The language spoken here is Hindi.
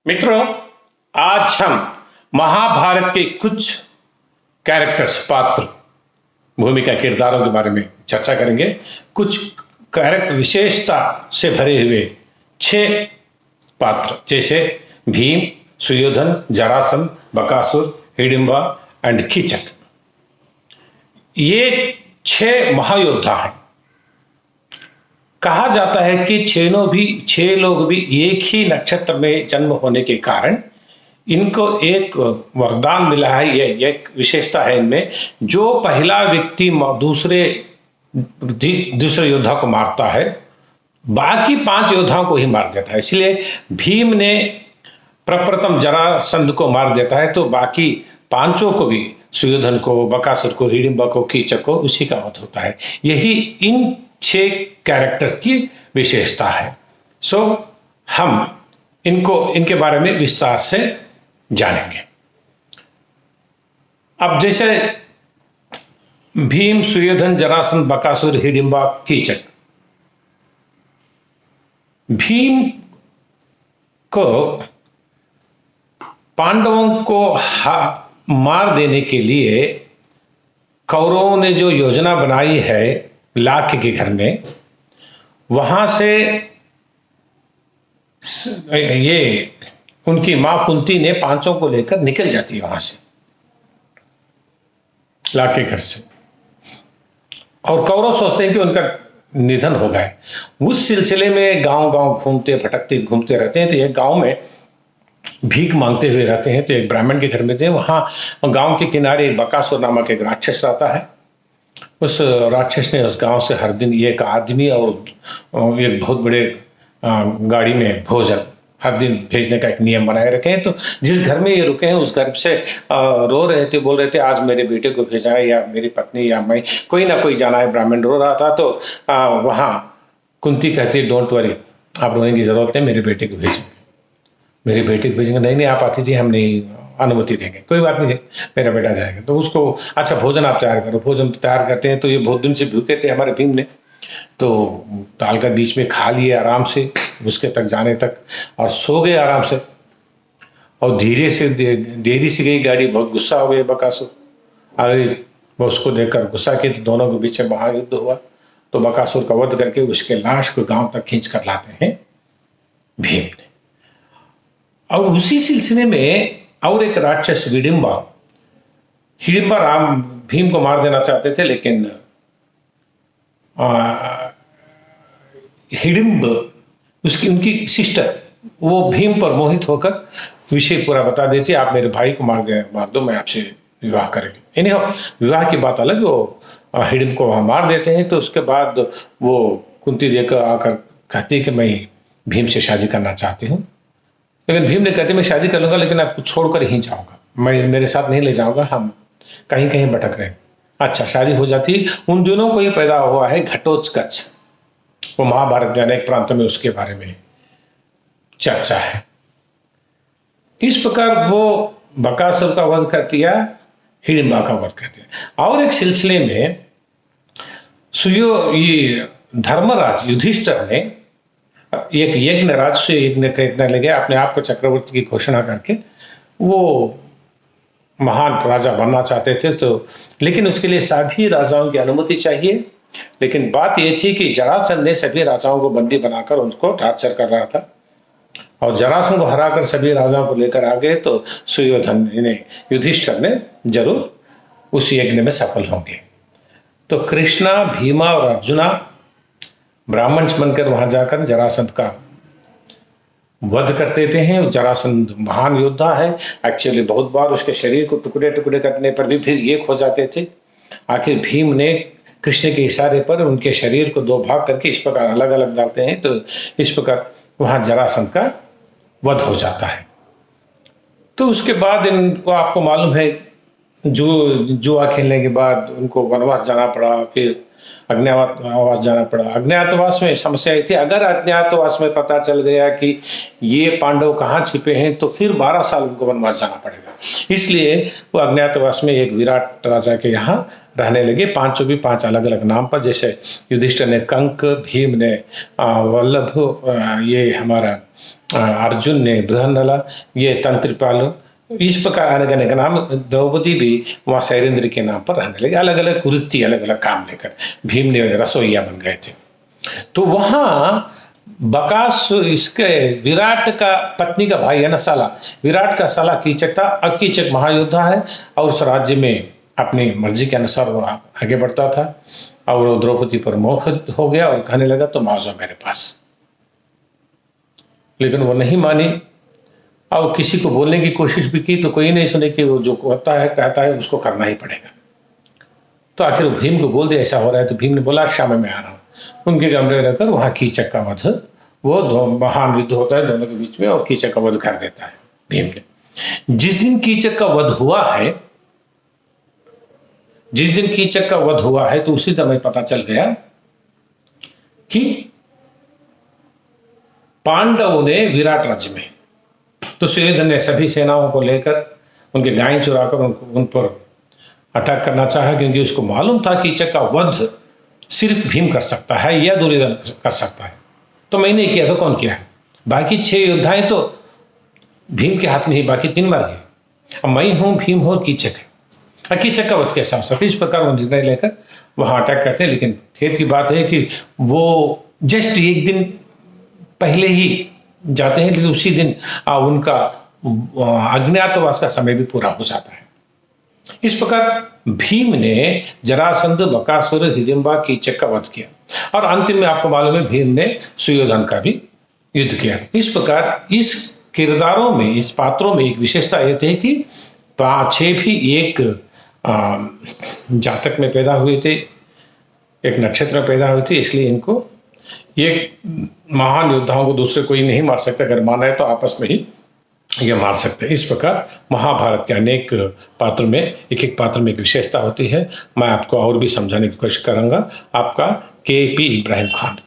मित्रों, आज हम महाभारत के कुछ कैरेक्टर्स, पात्र, भूमिका, किरदारों के बारे में चर्चा करेंगे। कुछ कैरेक्टर विशेषता से भरे हुए 6 पात्र, जैसे भीम, सुयोधन, जरासंध, बकासुर, हिडिंबा एंड कीचक। ये 6 महायोद्धा हैं। कहा जाता है कि 6 लोग भी एक ही नक्षत्र में जन्म होने के कारण इनको एक वरदान मिला है। ये एक विशेषता है इनमें, जो पहला व्यक्ति दूसरे योद्धा को मारता है, बाकी 5 योद्धाओं को ही मार देता है। इसलिए भीम ने प्रप्रथम जरासंध को मार देता है, तो बाकी 5 को भी, सुयोधन को, बकासुर को, हिडिंबा को, कीचक को, उसी का वध होता है। यही इन 6 कैरेक्टर की विशेषता है। सो हम इनके बारे में विस्तार से जानेंगे। अब जैसे भीम, सुयोधन, जरासंध, बकासुर, हिडिंबा, कीचक। भीम को पांडवों को मार देने के लिए कौरवों ने जो योजना बनाई है लाख के घर में, वहां से ये उनकी मां कुंती ने 5 को लेकर निकल जाती है वहां से, लाख के घर से। और कौरव सोचते हैं कि उनका निधन हो गया। उस सिलसिले में गांव गांव घूमते भटकते घूमते रहते हैं। तो एक गांव में भीख मांगते हुए रहते हैं। तो एक ब्राह्मण के घर में थे। वहां गांव के किनारे बकासुर नामक एक राक्षस रहता है। उस राक्षस ने उस गांव से हर दिन एक आदमी और एक बहुत बड़े गाड़ी में भोजन हर दिन भेजने का एक नियम बनाए रखे हैं। तो जिस घर में ये रुके हैं उस घर से रो रहे थे, बोल रहे थे आज मेरे बेटे को भेजा है, या मेरी पत्नी या मैं, कोई ना कोई जाना है। ब्राह्मण रो रहा था। तो वहाँ कुंती कहती है, डोंट वरी, आप रोने की जरूरत नहीं, मेरे बेटे को भेजेंगे, मेरे बेटे को भेजेंगे। नहीं आप आती थी, हम नहीं अनुमति देंगे। कोई बात नहीं, मेरा बेटा जाएगा। तो उसको, अच्छा भोजन आप तैयार करो। भोजन तैयार करते हैं। तो ये बहुत दिन से भूखे थे हमारे भीम ने, तो दाल का बीच में खा लिए आराम से, उसके तक जाने तक, और सो गए आराम से। और देरी से गई गाड़ी। बहुत गुस्सा हो गया बकासुर। अरे वो उसको देखकर गुस्सा किया। तो दोनों के बीच महायुद्ध हुआ। तो बकासुर का वध करके उसके लाश को गांव तक खींच कर लाते हैं भीम ने। और उसी सिलसिले में और एक राक्षस हिडिंबा भीम को मार देना चाहते थे, लेकिन हिडिंब उनकी सिस्टर, वो भीम पर मोहित होकर विषय पूरा बता देती, आप मेरे भाई को मार दो, मैं आपसे विवाह करेंगे। इन्हें विवाह की बात अलग। वो हिडिंब को वहां मार देते हैं। तो उसके बाद वो कुंती देकर आकर कहती है कि मैं भीम से शादी करना चाहती हूँ। लेकिन भीम ने कहते मैं शादी कर लूंगा, लेकिन आपको छोड़कर ही जाऊंगा, मैं मेरे साथ नहीं ले जाऊंगा, हम कहीं कहीं भटक रहे हैं। अच्छा, शादी हो जाती है। उन दिनों को ही पैदा हुआ है घटोत्कच। वो महाभारत के अनेक प्रांतों में उसके बारे में चर्चा है। इस प्रकार वो बकासुर का वध कर दिया, हिडिंबा का वध कर दिया। और एक सिलसिले में ये धर्मराज युधिष्ठिर ने एक यज्ञराज से यज्ञ करने लगे, अपने आप को चक्रवर्ती की घोषणा करके। वो महान राजा बनना चाहते थे। तो लेकिन उसके लिए सभी राजाओं की अनुमति चाहिए। लेकिन बात यह थी कि जरासंध ने सभी राजाओं को बंदी बनाकर उनको टॉर्चर कर रहा था। और जरासंध को हराकर सभी राजाओं को लेकर आ गए। तो सुयोधन युधिष्ठिर ने जरूर उस यज्ञ में सफल होंगे। तो कृष्णा, भीमा और अर्जुना ब्राह्मण बनकर वहां जाकर जरासंध का वध कर देते हैं। जरासंध महान योद्धा है। एक्चुअली बहुत बार उसके शरीर को टुकड़े टुकड़े करने पर भी फिर एक हो जाते थे। आखिर भीम ने कृष्ण के इशारे पर उनके शरीर को 2 भाग करके इस प्रकार अलग अलग डालते हैं। तो इस प्रकार वहां जरासंध का वध हो जाता है। तो उसके बाद इनको, आपको मालूम है, जुआ खेलने के बाद उनको वनवास जाना पड़ा, फिर अज्ञातवास जाना पड़ा। अज्ञातवास में समस्या ये थी, अगर अज्ञातवास में पता चल गया कि ये पांडव कहाँ छिपे हैं तो फिर 12 साल उनको वनवास जाना पड़ेगा। इसलिए वो अज्ञातवास में एक विराट राजा के यहाँ रहने लगे। पांचों भी 5 अलग अलग नाम पर, जैसे युधिष्ठिर ने कंक, भीम ने वल्लभ, ये हमारा अर्जुन ने बृहन्नला, ये तंत्रिपाल, इस प्रकार अलग अलग नाम। द्रौपदी भी वहाँ शैलेंद्र के नाम पर रहने लगे, अलग अलग कुरीति, अलग अलग काम लेकर। भीम ने रसोईया बन गए थे। तो वहाँ बकासुर, इसके विराट का पत्नी का भाई है ना साला, विराट का साला कीचक था। अब कीचक महायोद्धा है और उस राज्य में अपनी मर्जी के अनुसार वो आगे बढ़ता था और वो द्रौपदी पर मोह हो गया और कहने लगा तुम आ जाओ मेरे पास। लेकिन वो नहीं मानी और किसी को बोलने की कोशिश भी की तो कोई नहीं सुने कि वो जो कहता है उसको करना ही पड़ेगा। तो आखिर वो भीम को बोल दिया ऐसा हो रहा है। तो भीम ने बोला शाम में मैं आ रहा हूँ। उनके कमरे रहकर वहाँ कीचक का वध, वो महान युद्ध होता है दोनों के बीच में और कीचक का वध कर देता है भीम ने। जिस दिन कीचक का वध हुआ है, जिस दिन कीचक का वध हुआ है तो उसी समय पता चल गया कि पांडवों ने विराट राज्य में, तो सुयोधन ने सभी सेनाओं को लेकर उनके गायें चुराकर उन पर अटैक करना चाहा, क्योंकि उसको मालूम था कि कीचक का वध सिर्फ भीम कर सकता है या दुर्योधन कर सकता है। तो मैंने किया तो कौन किया है? बाकी 6 योद्धाएं तो भीम के हाथ में ही, बाकी 3 मर गए। अब मैं हूं, भीम हो, कीचक है। कीचक का वध कैसा हो सकता है? इस प्रकार वो निर्णय लेकर वहां अटैक करते हैं। लेकिन खेद की बात है कि वो जस्ट एक दिन पहले ही जाते हैं, लेकिन उसी दिन उनका अज्ञातवास का समय भी पूरा हो जाता है। इस प्रकार भीम ने जरासंध, बकासुर, हिडिंबा, कीचक का वध किया और अंतिम में आपको मालूम है भीम ने सुयोधन का भी युद्ध किया। इस प्रकार इस किरदारों में, इस पात्रों में एक विशेषता यह थी कि 5-6 भी एक जातक में पैदा हुए थे, एक नक्षत्र में पैदा हुए थे। इसलिए इनको एक महान योद्धाओं को दूसरे कोई नहीं मार सकता। अगर माना है तो आपस में ही ये मार सकते हैं। इस प्रकार महाभारत के अनेक पात्रों में एक पात्र में एक विशेषता होती है। मैं आपको और भी समझाने की कोशिश करूंगा। आपका KP इब्राहिम खान।